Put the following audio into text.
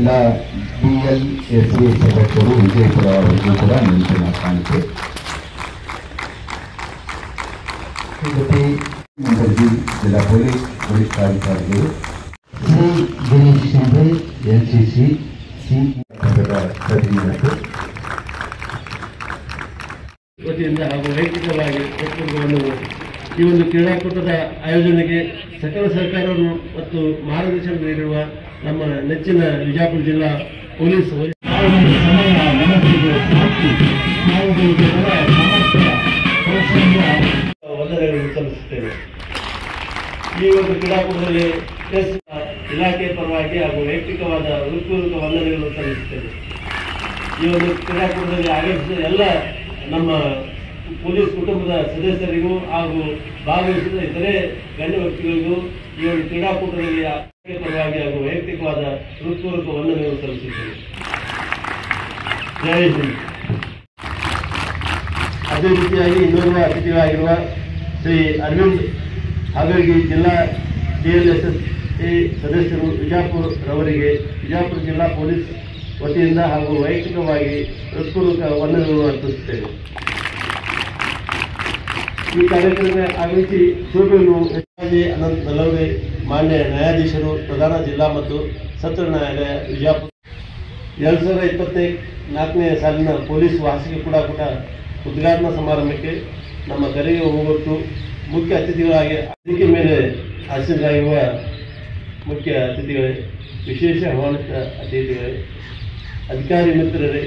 ಜಿಲ್ಲಾ BLSA ಸದಸ್ಯರು ವಿಜಯಪುರ ಅವರಿಗೂ ಕೂಡ ನೆನಪಿನ ಕಾಣಿಕೆ. ಜೊತೆ ಜಿಲ್ಲಾ ಪೊಲೀಸ್ ವರಿಷ್ಠಾಧಿಕಾರಿಗಳು ಸಿ ಗಿರೀಶ್ ಶಿಂದೆ NCC ಪ್ರತಿನಿಧಿಗಳು ವತಿಯಿಂದ ಹಾಗೂ ವೈಯಕ್ತಿಕವಾಗಿ ಒಕ್ಕೂಟವನ್ನು ಈ ಒಂದು ಕ್ರೀಡಾಕೂಟದ ಆಯೋಜನೆಗೆ ಸಕಲ ಸಹಕಾರವನ್ನು ಮತ್ತು ಮಾರ್ಗದರ್ಶನ ನೀಡಿರುವ ನಮ್ಮ ನೆಚ್ಚಿನ ವಿಜಯಪುರ ಜಿಲ್ಲಾ ಪೊಲೀಸ್ ವಂದನೆಗಳನ್ನು ಸಲ್ಲಿಸುತ್ತೇವೆ. ಈ ಒಂದು ಕ್ರೀಡಾಕೂಟದಲ್ಲಿ ಇಲಾಖೆ ಪರವಾಗಿ ಹಾಗೂ ವೈಯಕ್ತಿಕವಾದ ಹೃತ್ಪೂರ್ವಕ ವಂದನೆಗಳನ್ನು ಸಲ್ಲಿಸುತ್ತೇವೆ. ಈ ಒಂದು ಕ್ರೀಡಾಕೂಟದಲ್ಲಿ ಆಗಮಿಸಿದ ಎಲ್ಲ ನಮ್ಮ ಪೊಲೀಸ್ ಕುಟುಂಬದ ಸದಸ್ಯರಿಗೂ ಹಾಗೂ ಭಾಗವಹಿಸಿದ ಇತರೆ ಗಣ್ಯ ವ್ಯಕ್ತಿಗಳಿಗೂ ಈ ಒಂದು ಕ್ರೀಡಾಕೂಟದಲ್ಲಿ ಪರವಾಗಿ ಹಾಗೂ ವೈಯಕ್ತಿಕವಾದ ಹೃತ್ಪೂರ್ವಕ ವಂದನೆಗಳನ್ನು ಸಲ್ಲಿಸುತ್ತೇವೆ. ಜೈ ಹಿಂದ್. ಅದೇ ರೀತಿಯಾಗಿ ಇನ್ನೋರ್ವ ಅತಿಥಿಗಳಾಗಿರುವ ಶ್ರೀ ಅರವಿಂದ್ ಹಾಗಾಗಿ ಜಿಲ್ಲಾ DLSA ಸದಸ್ಯರು ವಿಜಯಪುರ ರವರಿಗೆ ವಿಜಯಪುರ ಜಿಲ್ಲಾ ಪೊಲೀಸ್ ವತಿಯಿಂದ ಹಾಗೂ ವೈಯಕ್ತಿಕವಾಗಿ ಹೃತ್ಪೂರ್ವಕ ವಂದನೆಗಳನ್ನು ಅರ್ಪಿಸುತ್ತೇವೆ. ಈ ಕಾರ್ಯಕ್ರಮ ಆಗಮಿಸಿ ಶೋಭೆಯನ್ನು ಹೆಚ್ಚಾಗಿ ಅನಂತ್ ನಲವಡೆ ಮಾನ್ಯ ನ್ಯಾಯಾಧೀಶರು ಪ್ರಧಾನ ಜಿಲ್ಲಾ ಮತ್ತು ಸತ್ರ ನ್ಯಾಯಾಲಯ ವಿಜಯಪುರ 2024ನೇ ಸಾಲಿನ ಪೊಲೀಸ್ ವಾರ್ಷಿಕ ಕೂಟ ಉದ್ಘಾಟನಾ ಸಮಾರಂಭಕ್ಕೆ ನಮ್ಮ ಕರೆಗೆ ಹೋಗೊಟ್ಟು ಮುಖ್ಯ ಅತಿಥಿಗಳಾಗಿ ವೇದಿಕೆ ಮೇಲೆ ಆಸೀನರಾಗಿರುವ ಮುಖ್ಯ ಅತಿಥಿಗಳೇ, ವಿಶೇಷ ಆಹ್ವಾನಿತ ಅತಿಥಿಗಳೇ, ಅಧಿಕಾರಿ ಮಿತ್ರರೇ,